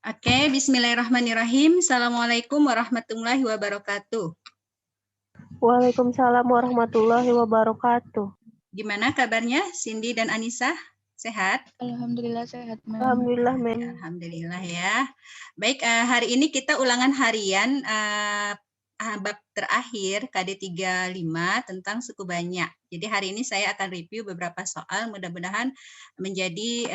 Oke, bismillahirrahmanirrahim. Assalamualaikum warahmatullahi wabarakatuh. Waalaikumsalam warahmatullahi wabarakatuh. Gimana kabarnya Cindy dan Anissa? Sehat? Alhamdulillah sehat, Mem. Alhamdulillah, Mem. Alhamdulillah ya. Baik, hari ini kita ulangan harian bab terakhir KD 35 tentang suku banyak. Jadi hari ini saya akan review beberapa soal, mudah-mudahan menjadi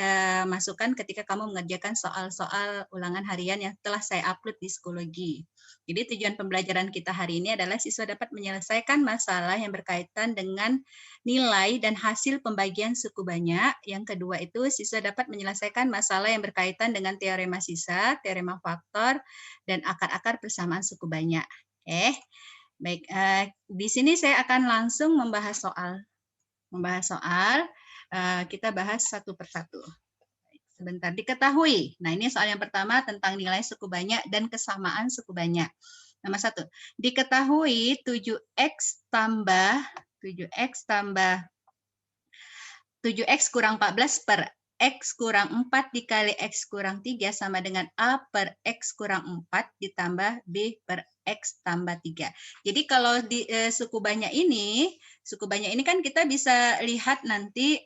masukan ketika kamu mengerjakan soal-soal ulangan harian yang telah saya upload di Psikologi. Jadi tujuan pembelajaran kita hari ini adalah siswa dapat menyelesaikan masalah yang berkaitan dengan nilai dan hasil pembagian suku banyak. Yang kedua itu siswa dapat menyelesaikan masalah yang berkaitan dengan teorema sisa, teorema faktor, dan akar-akar persamaan suku banyak. Oke, baik. Di sini saya akan langsung membahas soal. Kita bahas satu persatu. Sebentar, diketahui. Nah, ini soal yang pertama tentang nilai suku banyak dan kesamaan suku banyak. Nomor 1, diketahui 7x kurang 14 per X kurang 4 dikali X kurang 3 sama dengan A per X kurang 4 ditambah B per X tambah 3. Jadi kalau di suku banyak ini kan kita bisa lihat nanti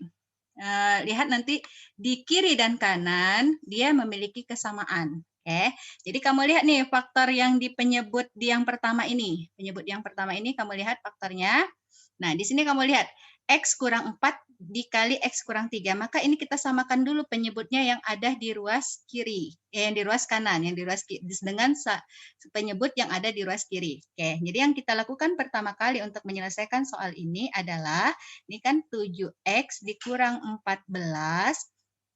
di kiri dan kanan dia memiliki kesamaan. Oke. Jadi kamu lihat nih faktor yang di penyebut yang pertama ini. Penyebut yang pertama ini kamu lihat faktornya. Nah, di sini kamu lihat X kurang 4 dikali X kurang 3. Maka ini kita samakan dulu penyebutnya yang ada di ruas kiri. Yang di ruas kanan, yang di ruas kiri, dengan penyebut yang ada di ruas kiri. Oke, jadi yang kita lakukan pertama kali untuk menyelesaikan soal ini adalah, ini kan 7X dikurang 14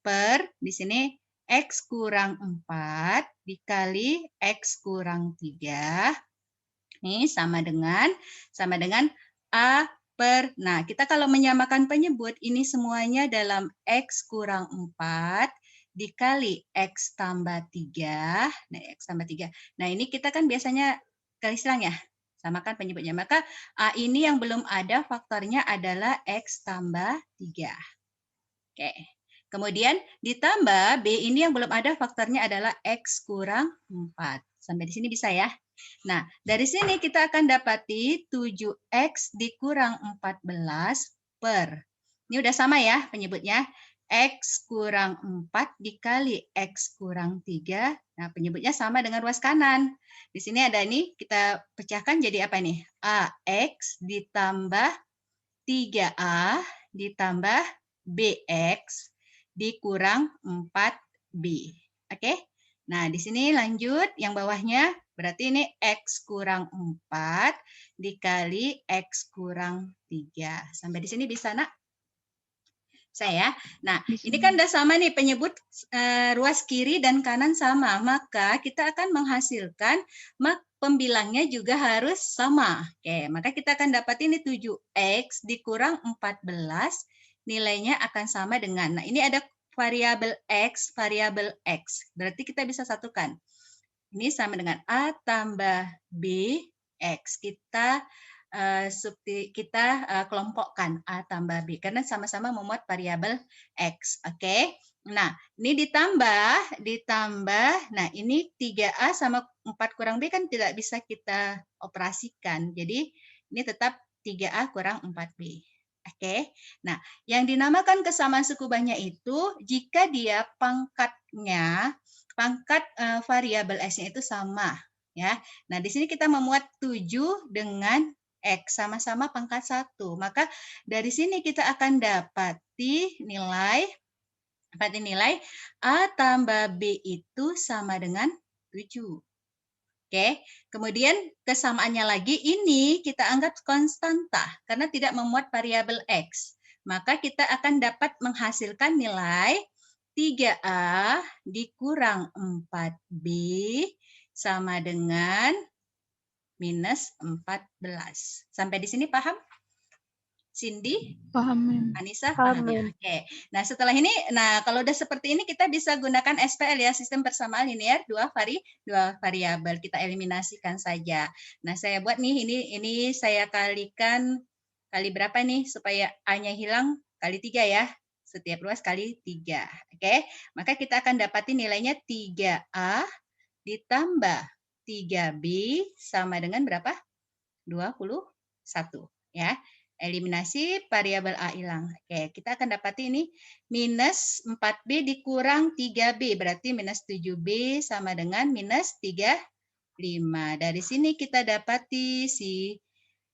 per, di sini X kurang 4 dikali X kurang 3. Ini sama dengan A per, nah kita kalau menyamakan penyebut, ini semuanya dalam X kurang 4 dikali X tambah 3. Nah, X tambah 3. Nah, ini kita kan biasanya garis silang ya, samakan penyebutnya. Maka A ini yang belum ada faktornya adalah X tambah 3. Oke. Kemudian ditambah B ini yang belum ada faktornya adalah X kurang 4. Sampai di sini bisa ya? Nah, dari sini kita akan dapati 7X dikurang 14 per. Ini udah sama ya penyebutnya. X kurang 4 dikali X kurang 3. Nah, penyebutnya sama dengan ruas kanan. Di sini ada ini, kita pecahkan jadi apa nih? AX ditambah 3A ditambah BX dikurang 4B. Oke? Nah, di sini lanjut yang bawahnya, berarti ini X kurang 4 dikali X kurang 3. Sampai di sini bisa, Nak? Saya. Nah, ini kan udah sama nih penyebut ruas kiri dan kanan sama, maka kita akan menghasilkan pembilangnya juga harus sama. Oke, maka kita akan dapat ini 7X dikurang 14, nilainya akan sama dengan, nah ini ada variabel X. Berarti kita bisa satukan. Ini sama dengan A tambah B X. Kita kelompokkan A tambah B karena sama-sama memuat variabel X. Oke. Nah, ini ditambah. Nah, ini 3A sama 4 kurang B kan tidak bisa kita operasikan. Jadi, ini tetap 3A kurang 4B. Oke. Nah, yang dinamakan kesamaan suku banyak itu jika dia pangkat variabel X-nya itu sama. Ya. Nah, di sini kita memuat 7 dengan X sama-sama pangkat 1. Maka dari sini kita akan dapati nilai A tambah B itu sama dengan 7. Oke, kemudian kesamaannya lagi ini kita anggap konstanta karena tidak memuat variabel X. Maka kita akan dapat menghasilkan nilai 3A dikurang 4B sama dengan minus 14. Sampai di sini paham? Cindy? Paham, Mem. Anissa? Paham, Paham ya? Mem. Oke. Nah, setelah ini, kalau udah seperti ini kita bisa gunakan SPL ya, sistem persamaan linear dua variabel. Kita eliminasikan saja. Nah, saya buat nih, ini saya kalikan kali berapa nih supaya A-nya hilang? Kali 3 ya. setiap ruas kali 3. Oke, maka kita akan dapati nilainya 3A ditambah 3B sama dengan berapa? 21. Ya, eliminasi variabel A hilang. Oke, kita akan dapati ini minus 4B dikurang 3B, berarti minus 7B sama dengan minus 35. Dari sini kita dapati si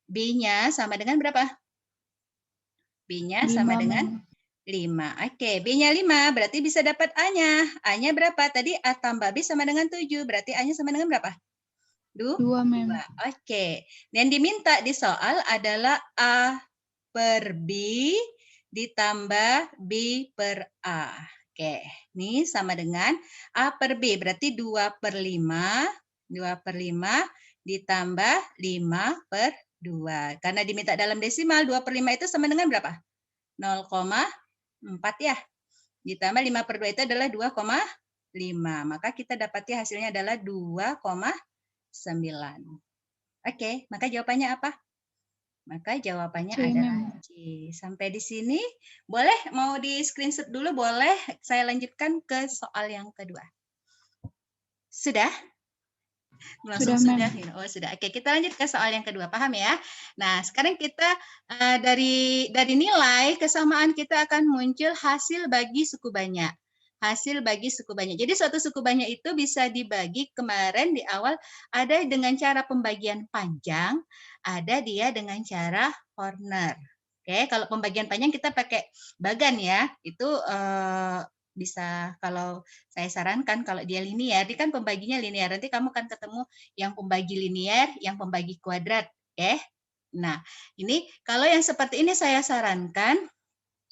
B-nya sama dengan berapa? B-nya sama 5, dengan Mem. 5. Oke, B-nya 5, berarti bisa dapat A-nya. A-nya berapa? Tadi A tambah B sama dengan 7, berarti A-nya sama dengan berapa? 2. 2, Mem. Oke, yang diminta di soal adalah A per B ditambah B per A. Oke, ini sama dengan A per B, berarti 2 per 5. 2 per 5 ditambah 5 per 2. Karena diminta dalam desimal, 2 per 5 itu sama dengan berapa? 0,4 ya. Ditambah 5 per 2 itu adalah 2,5. Maka kita dapati hasilnya adalah 2,9. Oke, maka jawabannya apa? Maka jawabannya C, adalah Mem. C. Sampai di sini. Boleh mau di screenshot dulu? Boleh. Saya lanjutkan ke soal yang kedua. Sudah? Langsung Sudah, sudah. Oh, sudah. Oke, kita lanjut ke soal yang kedua. Paham ya? Nah, sekarang kita dari nilai kesamaan kita akan muncul hasil bagi suku banyak. Hasil bagi suku banyak. Jadi suatu suku banyak itu bisa dibagi kemarin di awal ada dengan cara pembagian panjang, ada dia dengan cara Horner. Oke, kalau pembagian panjang kita pakai bagan ya. Itu bisa kalau saya sarankan kalau dia linear, dia kan pembaginya linear. Nanti kamu akan ketemu yang pembagi linear, yang pembagi kuadrat. Oke. Nah, ini kalau yang seperti ini saya sarankan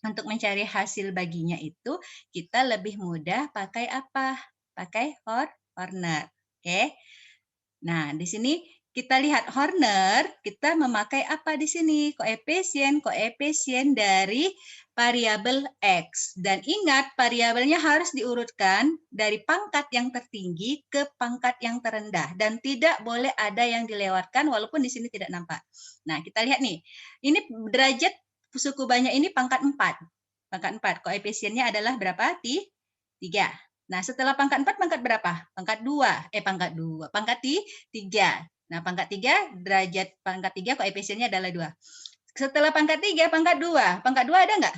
untuk mencari hasil baginya itu kita lebih mudah pakai apa? Pakai Horner. Oke. Nah, di sini kita lihat Horner, kita memakai apa di sini? Koefisien dari variabel X. Dan ingat, variabelnya harus diurutkan dari pangkat yang tertinggi ke pangkat yang terendah. Dan tidak boleh ada yang dilewatkan walaupun di sini tidak nampak. Nah, kita lihat nih. Ini derajat suku banyak ini pangkat 4. Pangkat 4. Koefisiennya adalah berapa? 3. Nah, setelah pangkat 4, pangkat berapa? Pangkat 2. Pangkat 2. Pangkat 3. Nah, pangkat 3, derajat pangkat 3 koefisiennya adalah 2. Setelah pangkat 3, pangkat 2. Pangkat 2 ada nggak?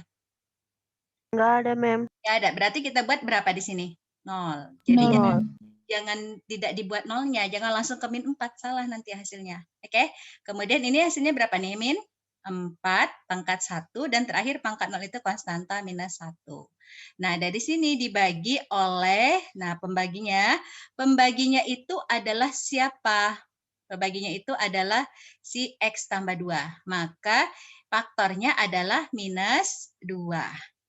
Nggak ada, Mem. Ya ada. Berarti kita buat berapa di sini? 0. 0, Jadi Mem. jangan tidak dibuat nolnya. Jangan langsung ke min 4. Salah nanti hasilnya. Oke. Kemudian ini hasilnya berapa nih? Min 4, pangkat 1, dan terakhir pangkat 0 itu konstanta minus 1. Nah, dari sini dibagi oleh, nah pembaginya itu adalah siapa? Pembaginya itu adalah si X tambah 2. Maka faktornya adalah minus 2.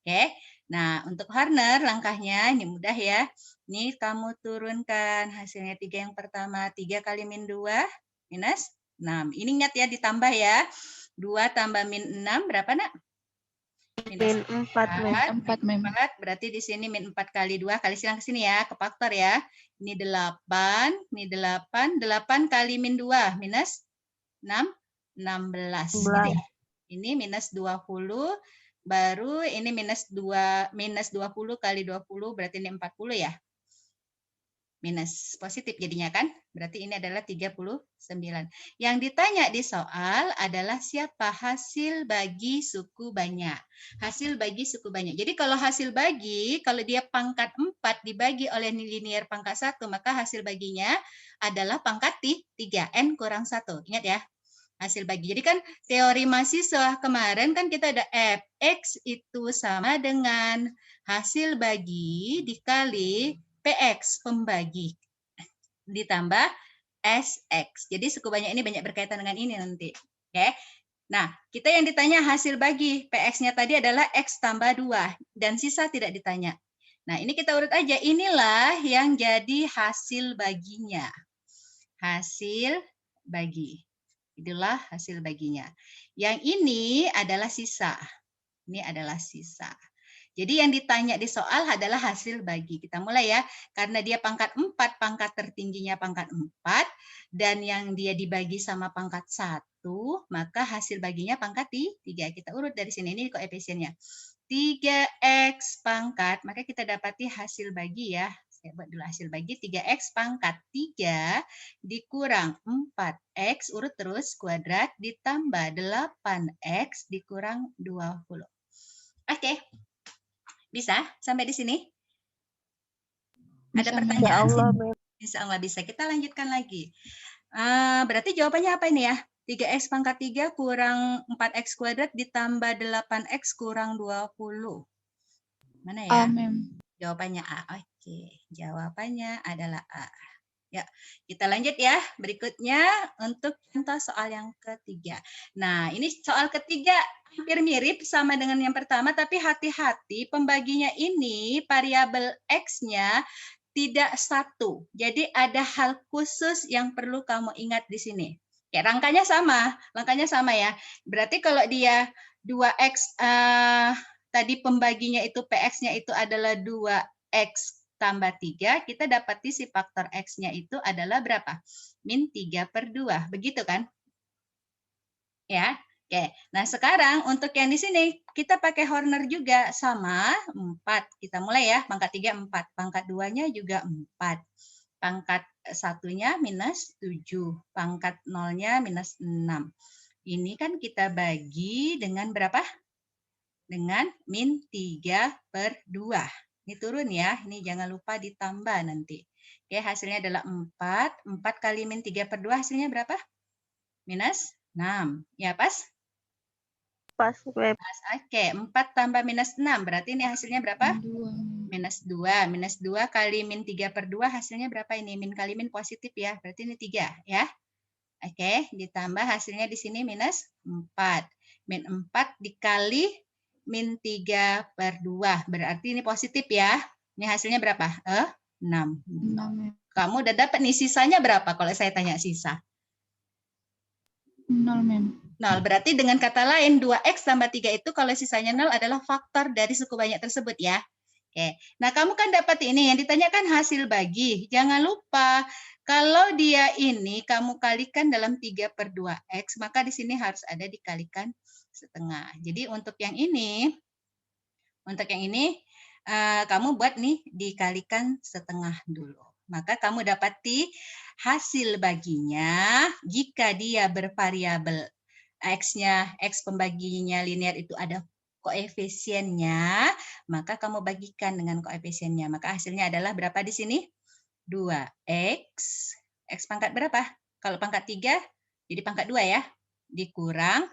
Oke. Nah, untuk Horner langkahnya ini mudah ya. Ini kamu turunkan hasilnya 3 yang pertama. 3 kali min 2 minus 6. Ini ingat ya ditambah ya. 2 tambah min 6 berapa nak? Min 4, Mem. 4, Mem. 4, berarti di sini min 4 kali 2, kali silang ke sini ya, ke faktor ya. Ini 8, ini 8, 8 kali min 2, minus 6, 16. Gitu ya. Ini minus 20, baru ini minus 2, minus 20 kali 20, berarti ini 40 ya. Minus positif jadinya kan, berarti ini adalah 39. Yang ditanya di soal adalah siapa hasil bagi suku banyak. Hasil bagi suku banyak. Jadi kalau hasil bagi, kalau dia pangkat 4 dibagi oleh linear pangkat 1, maka hasil baginya adalah pangkat 3, N kurang 1. Ingat ya, hasil bagi. Jadi kan teori mahasiswa kemarin kan kita ada Fx itu sama dengan hasil bagi dikali PX, pembagi, ditambah SX. Jadi suku banyak ini banyak berkaitan dengan ini nanti. Oke. Nah, kita yang ditanya hasil bagi. PX-nya tadi adalah X tambah 2. Dan sisa tidak ditanya. Nah, ini kita urut aja. Inilah yang jadi hasil baginya. Hasil bagi. Itulah hasil baginya. Yang ini adalah sisa. Ini adalah sisa. Jadi yang ditanya di soal adalah hasil bagi. Kita mulai ya. Karena dia pangkat 4, pangkat tertingginya pangkat 4. Dan yang dia dibagi sama pangkat 1, maka hasil baginya pangkat 3. Kita urut dari sini. Ini koefisiennya. 3x pangkat, maka kita dapati hasil bagi ya. Saya buat dulu hasil bagi. 3x pangkat 3 dikurang 4x, urut terus, kuadrat, ditambah 8x dikurang 20. Oke. Bisa sampai di sini? Ada Bisa, pertanyaan? Ya Allah, Mem. Insya Allah bisa. Kita lanjutkan lagi. Berarti jawabannya apa ini ya? 3x pangkat 3 kurang 4x kuadrat ditambah 8x kurang 20. Mana ya? Mem. Jawabannya A. Oke, jawabannya adalah A. Ya, kita lanjut ya. Berikutnya untuk contoh soal yang ketiga. Nah, ini soal ketiga hampir mirip sama dengan yang pertama, tapi hati-hati pembaginya ini variabel X-nya tidak satu. Jadi ada hal khusus yang perlu kamu ingat di sini. Ya, langkahnya sama ya. Berarti kalau dia 2X, tadi pembaginya itu PX-nya itu adalah 2X tambah 3, kita dapati si faktor X-nya itu adalah berapa? Min 3/2, begitu kan? Ya, oke. Nah sekarang untuk yang di sini, kita pakai Horner juga, sama 4. Kita mulai ya, pangkat 3, 4. Pangkat 2-nya juga 4. Pangkat 1-/7, pangkat 0-nya -6. Ini kan kita bagi dengan berapa? Dengan min 3/2. Ini turun ya, ini jangan lupa ditambah nanti. Oke, hasilnya adalah 4. 4 kali min 3/2 hasilnya berapa? -6. Ya, pas? Pas, Mem. Pas. Oke, 4 tambah -6. Berarti ini hasilnya berapa? 2. -2. -2 kali min 3/2 hasilnya berapa ini? Min kali min positif ya. Berarti ini 3 ya. Oke, ditambah hasilnya di sini -4. Min 4 dikali min 3/2. Berarti ini positif ya. Ini hasilnya berapa? 6. 6. Kamu udah dapat nih sisanya berapa kalau saya tanya sisa? 0, Mem. 0. Berarti dengan kata lain 2x tambah 3 itu kalau sisanya 0 adalah faktor dari suku banyak tersebut ya. Oke. Nah, kamu kan dapat ini yang ditanyakan hasil bagi. Jangan lupa kalau dia ini kamu kalikan dalam 3/2x, maka di sini harus ada dikalikan setengah. Jadi untuk yang ini kamu buat nih dikalikan setengah dulu. Maka kamu dapati hasil baginya jika dia bervariabel X-nya, X pembaginya linear itu ada koefisiennya, maka kamu bagikan dengan koefisiennya. Maka hasilnya adalah berapa di sini? 2x. X pangkat berapa? Kalau pangkat 3, jadi pangkat 2 ya. Dikurang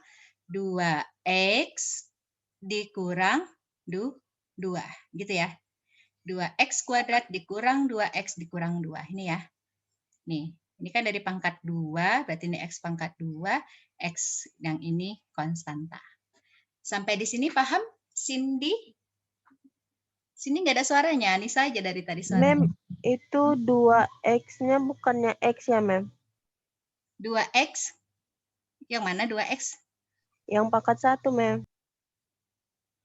2x dikurang 2. Gitu ya. 2x kuadrat dikurang 2x dikurang 2. Ini ya. Nih, ini kan dari pangkat 2, berarti ini x pangkat 2, x yang ini konstanta. Sampai di sini paham, Cindy? Sini nggak ada suaranya, Nisa aja dari tadi suaranya. Mem, itu 2x-nya bukannya x ya, Mem? 2x? Yang mana 2x? Yang pangkat 1, Mem.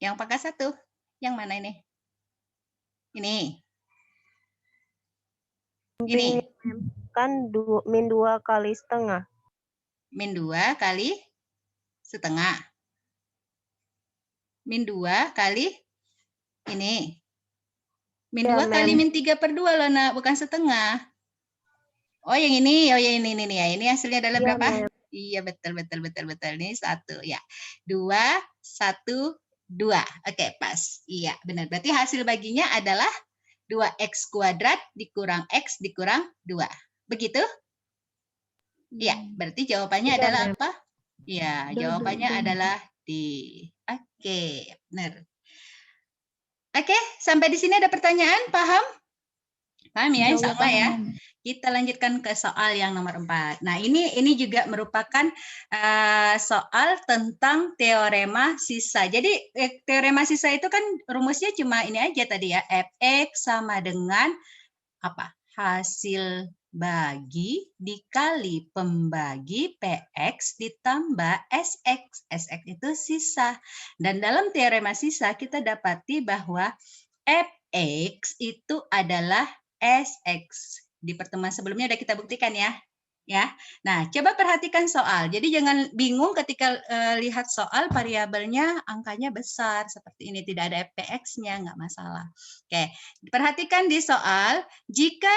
Yang pangkat 1? Yang mana ini? Ini. Ini. Kan min 2 kali setengah. Min 2 kali setengah. Min 2 kali ini. Min 2 kali min 3/2 loh, nak, bukan setengah. Oh, yang ini. Oh, yang ini nih ya. Ini hasilnya adalah berapa? Mem. Iya, betul. Ini 1 ya. 2, 1, 2. Oke, pas. Iya, benar. Berarti hasil baginya adalah 2x kuadrat dikurang x dikurang 2. Begitu? Iya, berarti jawabannya Iya, adalah Mem. apa? Iya, jawabannya adalah D. Oke, benar. Oke, sampai di sini ada pertanyaan, paham? Paham ya, insya Allah ya. Kita lanjutkan ke soal yang nomor 4. Nah, ini juga merupakan soal tentang teorema sisa. Jadi teorema sisa itu kan rumusnya cuma ini aja tadi ya, fx sama dengan apa? Hasil bagi dikali pembagi PX ditambah SX. SX itu sisa. Dan dalam teorema sisa kita dapati bahwa Fx itu adalah Sx. Di pertemuan sebelumnya sudah kita buktikan ya. Nah, coba perhatikan soal. Jadi jangan bingung ketika lihat soal variabelnya angkanya besar seperti ini, tidak ada Fpx-nya, nggak masalah. Oke, perhatikan di soal, jika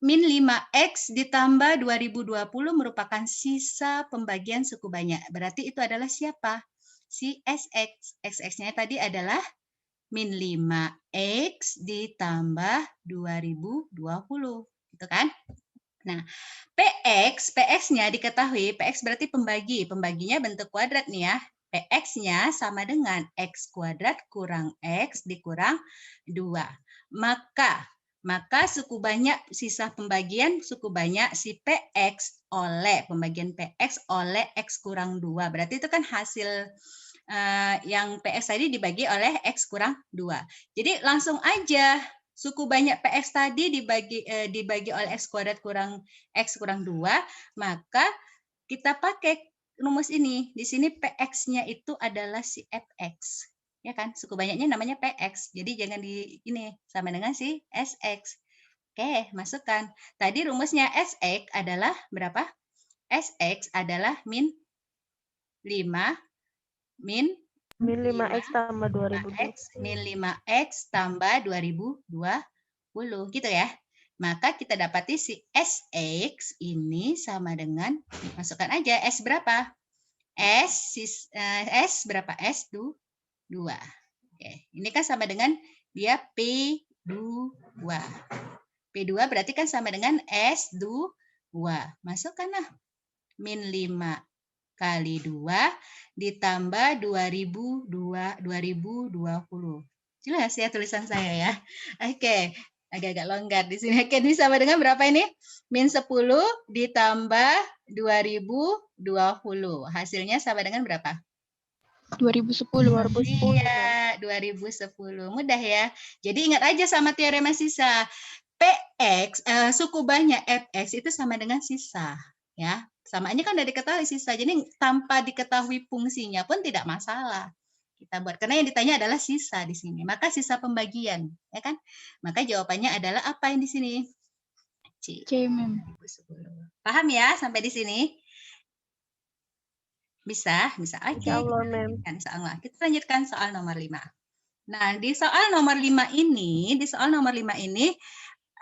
min 5x ditambah 2020 merupakan sisa pembagian suku banyak. Berarti itu adalah siapa? Si Sx. Sx-nya tadi adalah min 5x ditambah 2020. Gitu kan? Nah, PX-nya diketahui, PX berarti pembagi. Pembaginya bentuk kuadrat nih ya. PX-nya sama dengan X kuadrat kurang X dikurang 2. Maka suku banyak sisa pembagian suku banyak si PX oleh pembagian PX oleh X kurang 2. Berarti itu kan hasil yang PX tadi dibagi oleh X kurang 2. Jadi langsung aja suku banyak PX tadi dibagi oleh X kuadrat kurang X kurang 2, maka kita pakai rumus ini. Di sini PX-nya itu adalah si Fx. Ya kan? Suku banyaknya namanya PX. Jadi jangan ini sama dengan si SX. Oke, masukkan. Tadi rumusnya SX adalah berapa? SX adalah min 5 min 5x tambah 2020. min 5x tambah 2020 gitu ya. Maka kita dapati si SX ini sama dengan, masukkan aja S berapa? S berapa? S 2. Oke, ini kan sama dengan dia P2. P2 berarti kan sama dengan S2. Masukkanlah min 5 kali 2 ditambah 2020. Jelas ya tulisan saya ya. Oke, agak-agak longgar di sini. Oke, ini sama dengan berapa ini? Min 10 ditambah 2020. Hasilnya sama dengan berapa? 2010. Iya, 2010. Mudah ya. Jadi ingat aja sama teorema sisa. PX, suku banyak Fx itu sama dengan sisa. Ya, samaannya kan udah diketahui sisa. Jadi tanpa diketahui fungsinya pun tidak masalah. Kita buat, karena yang ditanya adalah sisa di sini. Maka sisa pembagian, ya kan? Maka jawabannya adalah apa yang di sini? C. Mem. Paham ya sampai di sini? Bisa. Oke. Insyaallah, Kita lanjutkan soal nomor 5. Nah, di soal nomor 5 ini,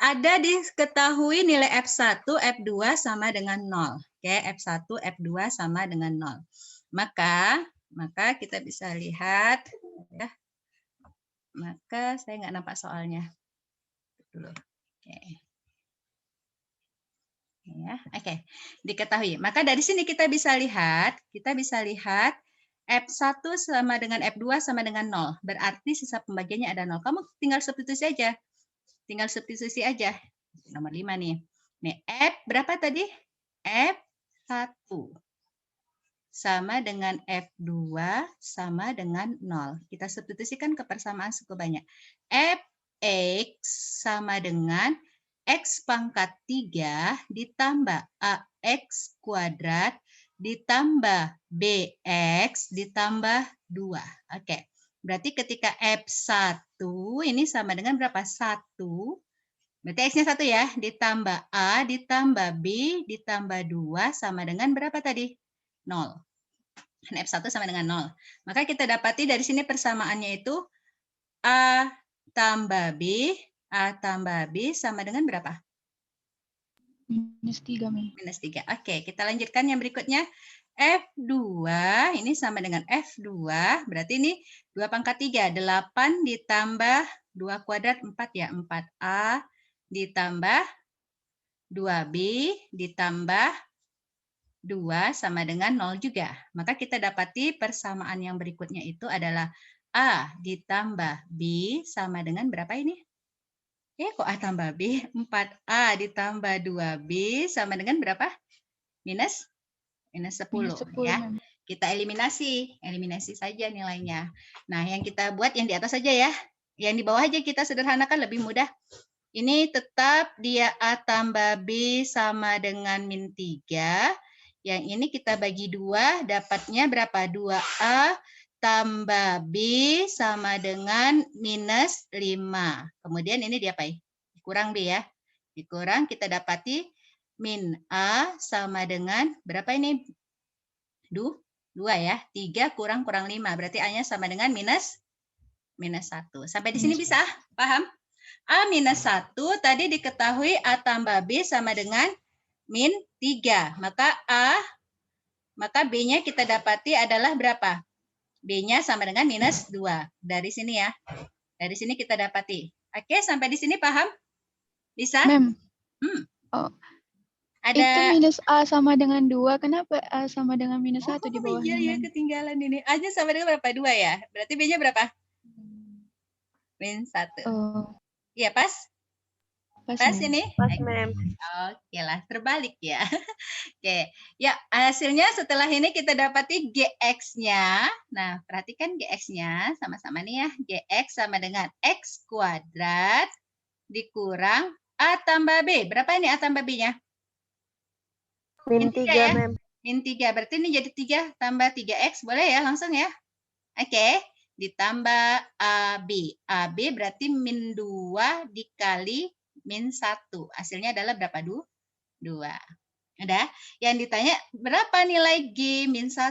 ada diketahui nilai F1, F2 sama dengan 0. Oke, F1, F2 sama dengan 0. Maka kita bisa lihat ya. Maka saya nggak nampak soalnya. Dulu. Oke. Ya, oke. Diketahui. Maka dari sini kita bisa lihat F1 sama dengan F2 sama dengan 0. Berarti sisa pembagiannya ada 0. Kamu tinggal substitusi aja. Nomor 5 nih. Nih, F berapa tadi? F1 sama dengan F2 sama dengan 0. Kita substitusikan ke persamaan suku banyak. Fx sama dengan X pangkat 3 ditambah AX kuadrat ditambah BX ditambah 2. Oke. Berarti ketika F1 ini sama dengan berapa? 1. Berarti X-nya 1 ya. Ditambah A ditambah B ditambah 2 sama dengan berapa tadi? 0. Dan F1 sama dengan 0. Maka kita dapati dari sini persamaannya itu A tambah B sama dengan berapa? -3, Mem. -3. Oke, kita lanjutkan yang berikutnya. F2 ini sama dengan F2. Berarti ini 2 pangkat 3. 8 ditambah 2 kuadrat 4 ya. 4A ditambah 2B ditambah 2 sama dengan 0 juga. Maka kita dapati persamaan yang berikutnya itu adalah A ditambah B sama dengan berapa ini? Kok A tambah B? 4A ditambah 2B sama dengan berapa? Minus 10 ya. Mem. Kita eliminasi saja nilainya. Nah, yang kita buat yang di atas saja ya. Yang di bawah aja kita sederhanakan lebih mudah. Ini tetap dia A tambah B sama dengan min 3. Yang ini kita bagi 2, dapatnya berapa? 2A tambah B sama dengan minus 5. Kemudian ini diapain? Dikurang B ya. Dikurang kita dapati min A sama dengan berapa ini? 2 ya. 3 kurang 5. Berarti A-nya sama dengan minus 1. Sampai di sini bisa? Paham? A minus 1 tadi diketahui A tambah B sama dengan min 3. Maka B-nya kita dapati adalah berapa? B-nya sama dengan minus 2. Dari sini ya. Dari sini kita dapati. Oke, sampai di sini paham? Bisa? Mem, Ada itu minus A sama dengan 2. Kenapa A sama dengan minus 1 di bawahnya? Iya, Mem? ketinggalan ini. A-nya sama dengan berapa? 2 ya? Berarti B-nya berapa? Min 1. Oh, Iya, pas? pas, Pas Mem. ini? Pas, Mem. Oke lah, terbalik ya. Oke, ya hasilnya setelah ini kita dapati GX-nya. Nah, perhatikan GX-nya sama-sama nih ya. GX sama dengan X kuadrat dikurang A tambah B. Berapa ini A tambah B-nya? Min Min 3, ya? Mem. Min 3, berarti ini jadi 3 tambah 3X. Boleh ya langsung ya? Oke, ditambah AB. AB berarti min 2 dikali min 1. Hasilnya adalah berapa? 2. Ada? Yang ditanya berapa nilai G min 1?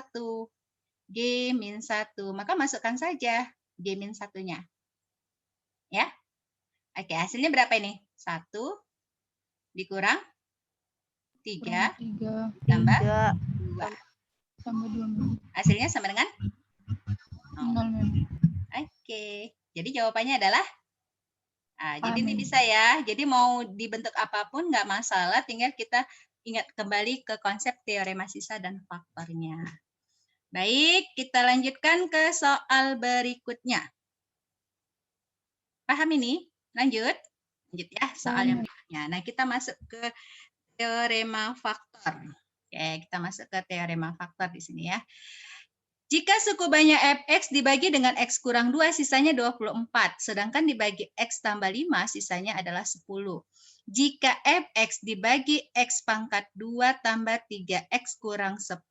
G min 1. Maka masukkan saja G min 1-nya. Ya. Oke, hasilnya berapa ini? 1 dikurang 3 3 tambah 3. 2. tambah 2, Mem. Hasilnya sama dengan 0, Mem. Oke. Jadi jawabannya adalah jadi ini Amin. bisa ya. Jadi mau dibentuk apapun nggak masalah, tinggal kita ingat kembali ke konsep teorema sisa dan faktornya. Baik, kita lanjutkan ke soal berikutnya. Paham ini? Lanjut? Lanjut ya, soal yang berikutnya. Nah, kita masuk ke teorema faktor. Oke, kita masuk ke teorema faktor di sini ya. Jika suku banyak fx dibagi dengan x kurang 2, sisanya 24. Sedangkan dibagi x tambah 5, sisanya adalah 10. Jika fx dibagi x pangkat 2 tambah 3x kurang 10,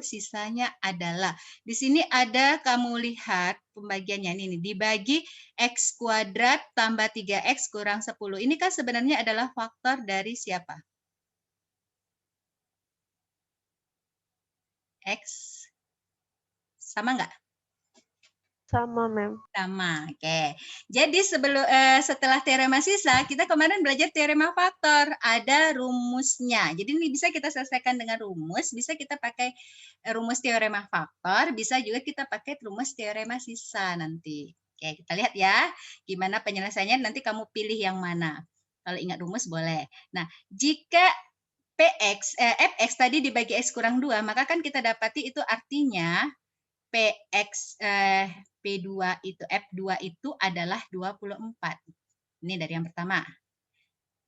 sisanya adalah. Di sini ada kamu lihat pembagiannya ini. Dibagi x kuadrat tambah 3x kurang 10. Ini kan sebenarnya adalah faktor dari siapa? X. Sama nggak? Sama, Mem. Sama, oke. Jadi setelah teorema sisa, kita kemarin belajar teorema faktor. Ada rumusnya. Jadi ini bisa kita selesaikan dengan rumus, bisa kita pakai rumus teorema faktor, bisa juga kita pakai rumus teorema sisa nanti. Oke, kita lihat ya, gimana penyelesaiannya, nanti kamu pilih yang mana. Kalau ingat rumus boleh. Nah, jika fx tadi dibagi x kurang 2, maka kan kita dapati itu artinya P2 itu F2 itu adalah 24. Ini dari yang pertama.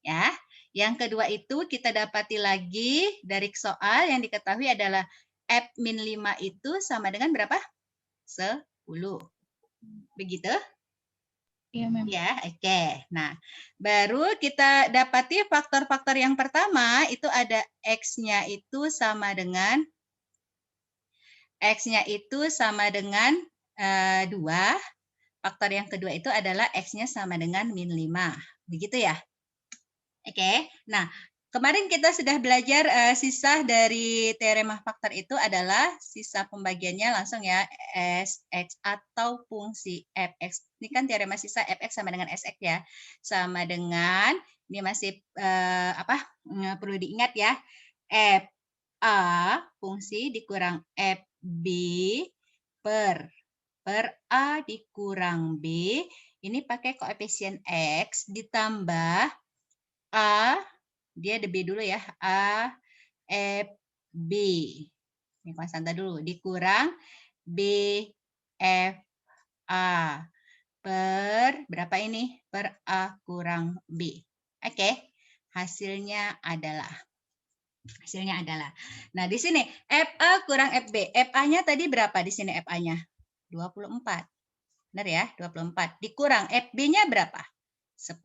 Ya. Yang kedua itu kita dapati lagi dari soal yang diketahui adalah F-5 itu sama dengan berapa? 10. Begitu? Iya, Mem. Ya, oke. Nah, baru kita dapati faktor-faktor yang pertama itu ada X-nya itu sama dengan X-nya itu sama dengan 2. Faktor yang kedua itu adalah X-nya sama dengan min 5. Begitu ya? Oke. Nah, kemarin kita sudah belajar sisa dari teorema faktor itu adalah sisa pembagiannya langsung ya, Sx atau fungsi fx. Ini kan teorema sisa fx sama dengan Sx ya. Sama dengan, ini masih perlu diingat ya, f A fungsi dikurang FB per A dikurang B. Ini pakai koefisien X ditambah A, dia ada B dulu ya, A FB. Ini konstanta dulu, dikurang B F A per berapa ini? Per A kurang B. Oke, hasilnya adalah. Nah, di sini FA kurang FB. FA-nya tadi berapa di sini FA-nya? 24. Benar ya? 24. Dikurang FB-nya berapa? 10.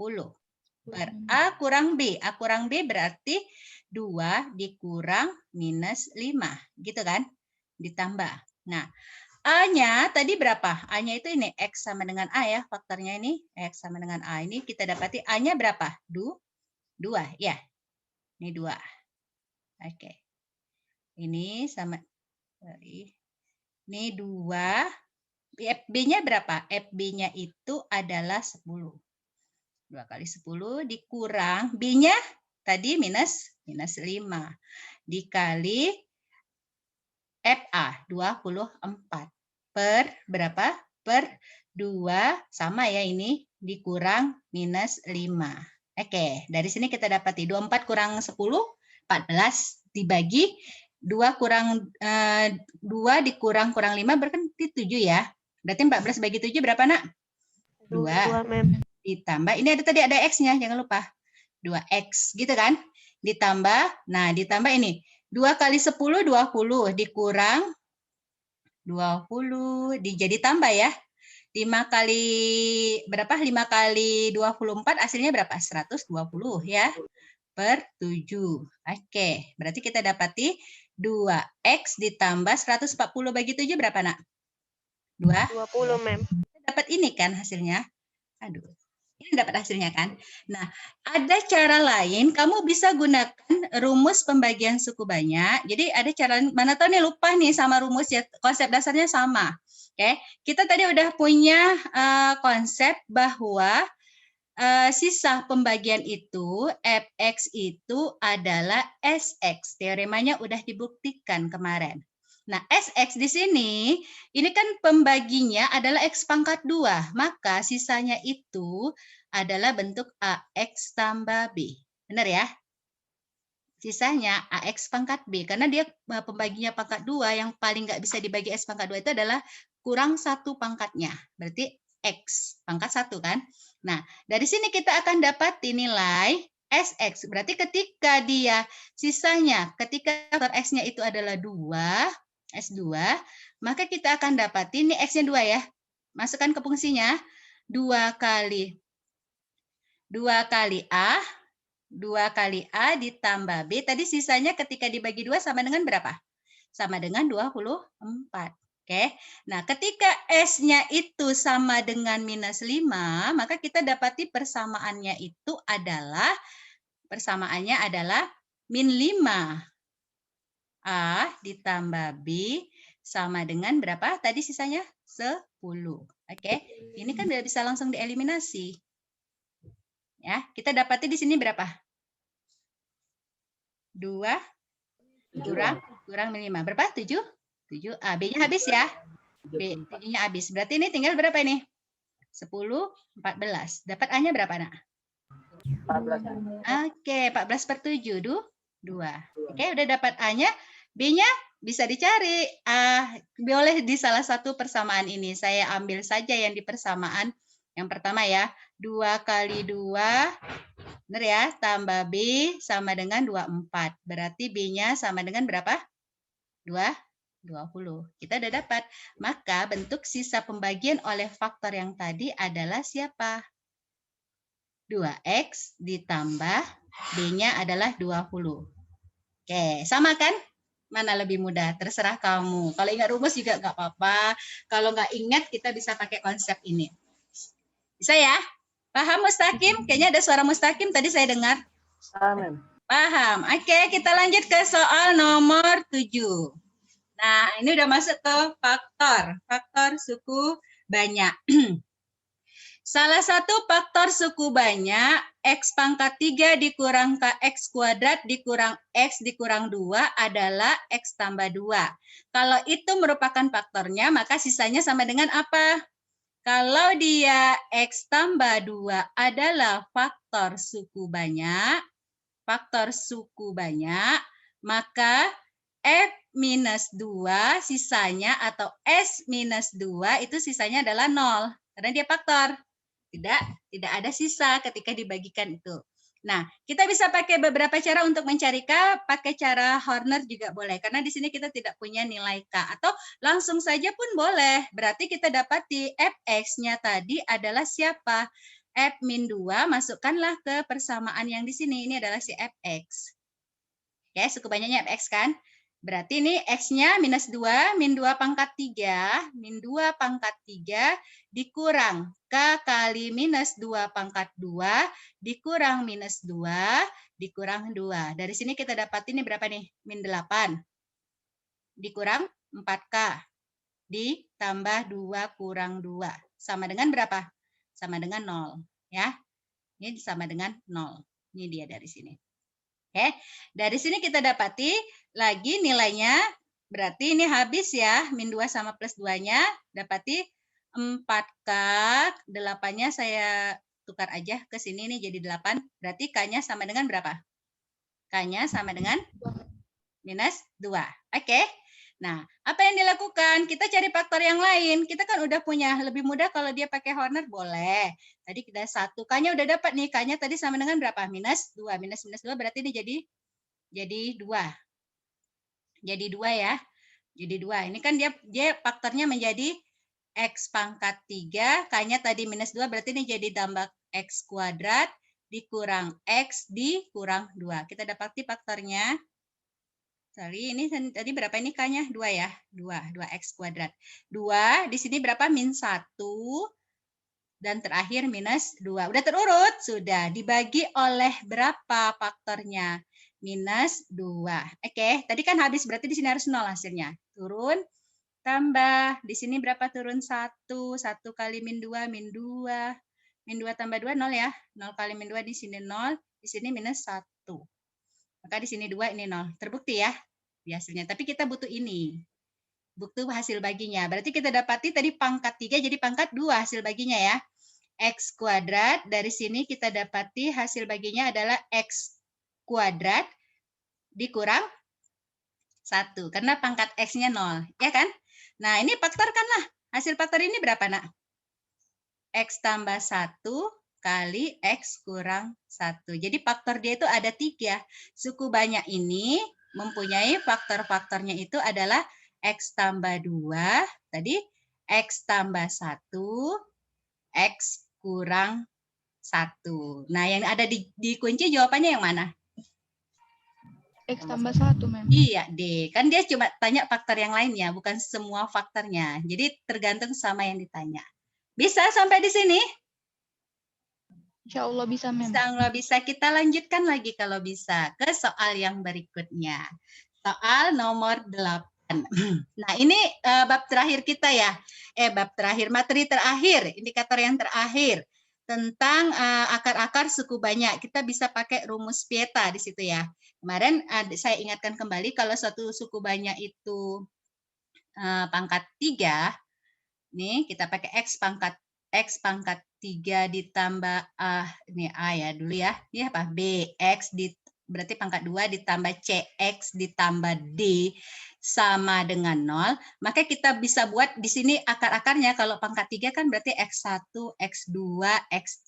per A kurang B. A kurang B berarti 2 dikurang minus 5. Gitu kan? Ditambah. Nah, A-nya tadi berapa? A-nya itu ini, X sama dengan A ya. Faktornya ini, X sama dengan A. Ini kita dapati A-nya berapa? 2, ya. Ini 2. Oke. Ini sama, ini 2. FB-nya berapa? FB-nya itu adalah 10. 2 kali 10 dikurang B-nya tadi minus 5 dikali FA 24 per berapa? Per 2 sama ya ini dikurang minus 5. Oke, dari sini kita dapati 24 kurang 10 14 dibagi 2 kurang 2 dikurang kurang 5 berarti 7 ya. Berarti 14 bagi 7 berapa, Nak? 2. 2, Mem. Ditambah, ini ada tadi ada X-nya, jangan lupa. 2X, gitu kan? Ditambah, nah ditambah ini. 2 kali 10, 20. Dikurang 20, jadi tambah ya. 5 kali, berapa? 5 kali 24, hasilnya berapa? 120 ya. Per 7. Oke, berarti kita dapati 2X ditambah 140 bagi 7 berapa, Nak? 20, Mem. Dapat ini kan hasilnya. Aduh, ini dapat hasilnya kan. Nah, ada cara lain, kamu bisa gunakan rumus pembagian suku banyak. Jadi ada cara, mana tahu nih lupa nih sama rumus ya, konsep dasarnya sama. Oke, kita tadi udah punya konsep bahwa sisa pembagian itu, Fx itu adalah Sx. Teoremanya udah dibuktikan kemarin. Nah, Sx di sini, ini kan pembaginya adalah X pangkat 2. Maka sisanya itu adalah bentuk AX tambah B. Benar ya? Sisanya AX pangkat B. Karena dia pembaginya pangkat 2, yang paling nggak bisa dibagi X pangkat 2 itu adalah kurang 1 pangkatnya. Berarti X pangkat 1 kan? Nah, dari sini kita akan dapat nilai Sx. Berarti ketika dia sisanya, ketika faktor X-nya itu adalah 2, S2, maka kita akan dapatin ini X-nya 2 ya. Masukkan ke fungsinya 2 kali A, 2 kali A ditambah B. Tadi sisanya ketika dibagi 2 sama dengan berapa? Sama dengan 24. Oke. Nah, ketika S-nya itu sama dengan minus 5, maka kita dapati persamaannya adalah min 5. A ditambah B sama dengan berapa? Tadi sisanya 10. Oke. Ini kan udah bisa langsung dieliminasi. Ya, kita dapati di sini berapa? 2 kurang min 5. Berapa? 7? 7A. B-nya habis ya? B, 7-nya habis. Berarti ini tinggal berapa ini? 10, 14. Dapat A-nya berapa, Nak? 14. Oke, 14 per 7, 2. Oke, udah dapat A-nya. B-nya bisa dicari. Boleh di salah satu persamaan ini. Saya ambil saja yang di persamaan yang pertama ya. 2 kali 2, benar ya, tambah B sama dengan 24. Berarti B-nya sama dengan berapa? 20. Kita udah dapat. Maka bentuk sisa pembagian oleh faktor yang tadi adalah siapa? 2X ditambah B-nya adalah 20. Oke, sama kan? Mana lebih mudah? Terserah kamu. Kalau ingat rumus juga nggak apa-apa. Kalau nggak ingat, kita bisa pakai konsep ini. Bisa ya? Paham, Mustaqim? Kayaknya ada suara Mustaqim tadi saya dengar. Paham. Oke, kita lanjut ke soal nomor 7. Nah, ini udah masuk ke faktor suku banyak. Salah satu faktor suku banyak, X pangkat 3 dikurang KX kuadrat dikurang X dikurang 2 adalah X tambah 2. Kalau itu merupakan faktornya, maka sisanya sama dengan apa? Kalau dia X tambah 2 adalah faktor suku banyak, maka F minus 2 sisanya atau S minus 2 itu sisanya adalah 0. Karena dia faktor. Tidak ada sisa ketika dibagikan itu. Nah, kita bisa pakai beberapa cara untuk mencari K, pakai cara Horner juga boleh. Karena di sini kita tidak punya nilai K. Atau langsung saja pun boleh. Berarti kita dapati Fx-nya tadi adalah siapa? F min 2, masukkanlah ke persamaan yang di sini. Ini adalah si Fx. Ya, suku banyaknya Fx kan? Berarti ini X-nya minus 2, min 2 pangkat 3, min 2 pangkat 3, dikurang K kali minus 2 pangkat 2, dikurang minus 2, dikurang 2. Dari sini kita dapat ini berapa nih? Min 8. Dikurang 4K. Ditambah 2 kurang 2. Sama dengan berapa? Sama dengan 0. Ya, ini sama dengan 0. Ini dia dari sini. Oke, dari sini kita dapati lagi nilainya, berarti ini habis ya, min 2 sama plus 2-nya, dapati 4K, 8-nya saya tukar aja ke sini nih jadi 8, berarti K-nya sama dengan berapa? K-nya sama dengan minus 2. Oke, nah apa yang dilakukan? Kita cari faktor yang lain, kita kan udah punya, lebih mudah kalau dia pakai Horner boleh. Tadi kita 1, K-nya udah dapat nih, K-nya tadi sama dengan berapa? Minus 2, minus 2 berarti ini jadi 2. Jadi 2 ya. Jadi 2. Ini kan dia faktornya menjadi X pangkat 3. K-nya tadi minus 2. Berarti ini jadi tambah X kuadrat dikurang X dikurang 2. Kita dapati faktornya. Sorry, ini tadi berapa ini K-nya? 2 ya. 2X kuadrat. 2. Di sini berapa? Min 1. Dan terakhir minus 2. Udah terurut? Sudah. Dibagi oleh berapa faktornya? Minus 2. Oke, tadi kan habis, berarti di sini harus 0 hasilnya. Turun, tambah. Di sini berapa turun? 1. 1 kali min 2, min 2. Min 2 tambah 2, 0 ya. 0 kali min 2, di sini 0. Di sini minus 1. Maka di sini 2, ini 0. Terbukti ya di hasilnya. Tapi kita butuh ini. Butuh hasil baginya. Berarti kita dapati tadi pangkat 3 jadi pangkat 2 hasil baginya ya. X kuadrat, dari sini kita dapati hasil baginya adalah X kuadrat dikurang 1. Karena pangkat X-nya 0. Ya kan? Nah, ini faktorkanlah. Hasil faktor ini berapa, nak? X tambah 1 kali X kurang 1. Jadi faktor dia itu ada 3. Suku banyak ini mempunyai faktor-faktornya itu adalah X tambah 2. Tadi X tambah 1. X kurang 1. Nah, yang ada di kunci jawabannya yang mana? X tambah 1, Mem. Iya, D. Kan dia cuma tanya faktor yang lainnya, bukan semua faktornya. Jadi tergantung sama yang ditanya. Bisa sampai di sini? Insya Allah bisa, Mem. Insya Allah bisa. Kita lanjutkan lagi kalau bisa ke soal yang berikutnya. Soal nomor 8. Nah, ini bab terakhir kita ya. Bab terakhir, materi terakhir, indikator yang terakhir. Tentang akar-akar suku banyak. Kita bisa pakai rumus Pieta di situ ya. Kemarin saya ingatkan kembali kalau suatu suku banyak itu pangkat 3, nih kita pakai X pangkat 3 ditambah ini A ya dulu ya. Ini apa? B, X berarti pangkat 2 ditambah CX ditambah D sama dengan 0, maka kita bisa buat di sini akar-akarnya. Kalau pangkat 3 kan berarti X1, X2, X3.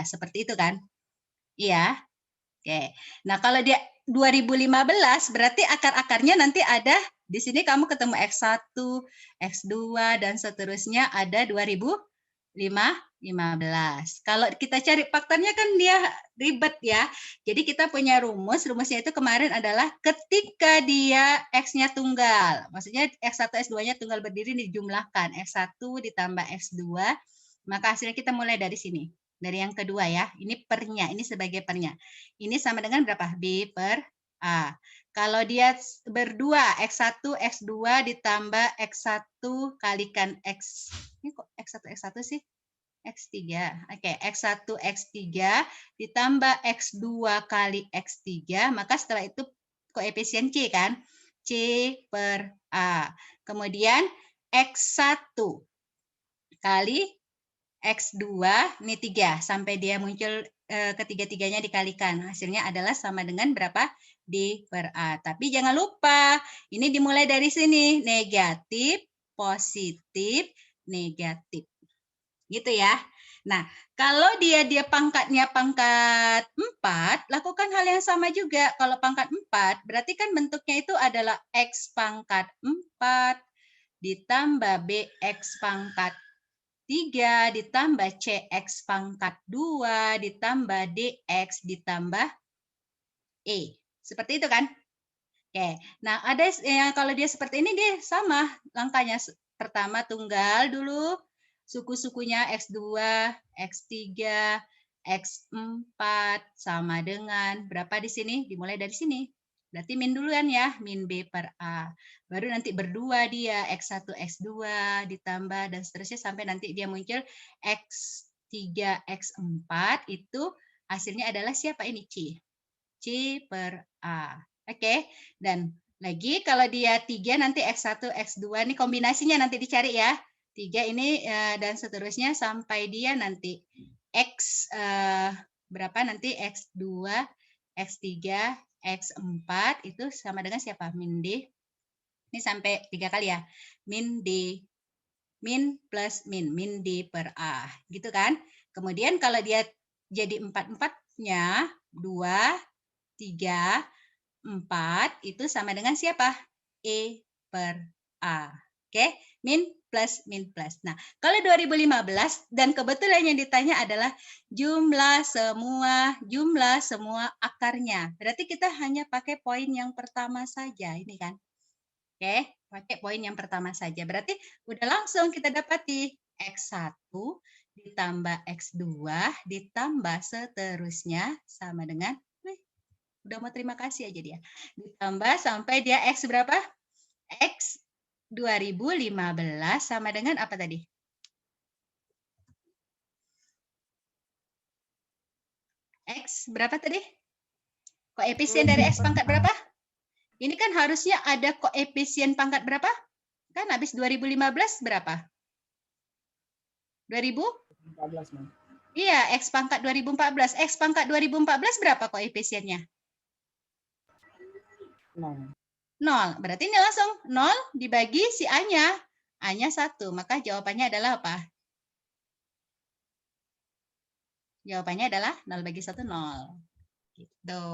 Seperti itu kan? Iya. Oke. Nah, kalau dia 2015 berarti akar-akarnya nanti ada di sini kamu ketemu X1, X2 dan seterusnya ada 2015. Kalau kita cari faktornya kan dia ribet ya. Jadi kita punya rumusnya itu kemarin adalah ketika dia X-nya tunggal. Maksudnya X1, X2-nya tunggal berdiri dijumlahkan. X1 ditambah X2, maka hasilnya kita mulai dari sini. Dari yang kedua ya, ini pernya, ini sebagai pernya. Ini sama dengan berapa? B per A. Kalau dia berdua, X1, X2 ditambah X1 kalikan X. Ini kok X1, X1 sih? X3. Oke, X1, X3 ditambah X2 kali X3. Maka setelah itu koefisien C kan? C per A. Kemudian X1 kali X2, ini 3, sampai dia muncul ketiga-tiganya dikalikan. Hasilnya adalah sama dengan berapa? D per A. Tapi jangan lupa, ini dimulai dari sini. Negatif, positif, negatif. Gitu ya. Nah, kalau dia pangkatnya pangkat 4, lakukan hal yang sama juga. Kalau pangkat 4, berarti kan bentuknya itu adalah X pangkat 4 ditambah BX pangkat 3 ditambah CX pangkat 2 ditambah DX ditambah E. Seperti itu kan? Oke. Nah, ada kalau dia seperti ini dia sama langkahnya. Pertama tunggal dulu, suku-sukunya X2, X3, X4 sama dengan berapa di sini? Dimulai dari sini. Berarti min duluan ya, min B per A. Baru nanti berdua dia, X1, X2 ditambah dan seterusnya sampai nanti dia muncul X3, X4 itu hasilnya adalah siapa ini? C per A. Oke, dan lagi kalau dia 3 nanti X1, X2 ini kombinasinya nanti dicari ya. 3 ini dan seterusnya sampai dia nanti X berapa nanti X2, X3, X4 itu sama dengan siapa? Min D. Ini sampai 3 kali ya. Min D. Min plus min. Min D per A. Gitu kan? Kemudian kalau dia jadi 4-4-nya 2, 3, 4 itu sama dengan siapa? E per A. Oke, min plus min plus. Nah, kalau 2015 dan kebetulan yang ditanya adalah jumlah semua akarnya. Berarti kita hanya pakai poin yang pertama saja ini kan. Oke, pakai poin yang pertama saja. Berarti udah langsung kita dapati X1 ditambah X2 ditambah seterusnya sama dengan udah mau terima kasih aja dia. Ditambah sampai dia X berapa? X 2015 sama dengan apa tadi? X berapa tadi? Koefisien dari X pangkat berapa? Ini kan harusnya ada koefisien pangkat berapa? Kan habis 2015 berapa? 2000? 14, Ma'am. Iya, X pangkat 2014. X pangkat 2014 berapa koefisiennya? 0. 0. Berarti ini langsung 0 dibagi si A-nya. A-nya 1. Maka jawabannya adalah apa? Jawabannya adalah 0 bagi 1, 0. Gitu.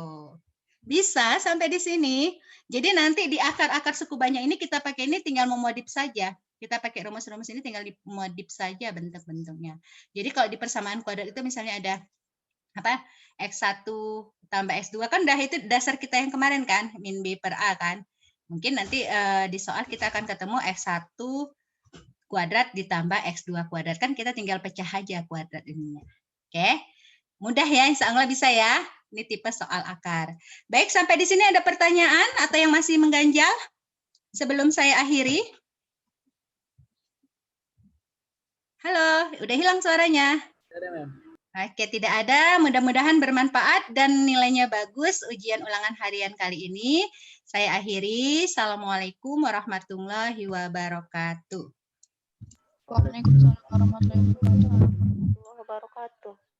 Bisa sampai di sini. Jadi nanti di akar-akar suku banyak ini kita pakai ini tinggal memodif saja. Kita pakai rumus-rumus ini tinggal dimodif saja bentuk-bentuknya. Jadi kalau di persamaan kuadrat itu misalnya ada apa? X1 tambah X2 kan udah itu dasar kita yang kemarin kan, min B per A kan. Mungkin nanti di soal kita akan ketemu X1 kuadrat ditambah X2 kuadrat. Kan kita tinggal pecah aja kuadrat ininya. Oke. Mudah ya, insya Allah bisa ya. Ini tipe soal akar. Baik, sampai di sini ada pertanyaan atau yang masih mengganjal? Sebelum saya akhiri. Halo, udah hilang suaranya. Ada, Ma'am. Oke, tidak ada. Mudah-mudahan bermanfaat dan nilainya bagus ujian ulangan harian kali ini. Saya akhiri. Assalamualaikum warahmatullahi wabarakatuh. Waalaikumsalam warahmatullahi wabarakatuh. wabarakatuh.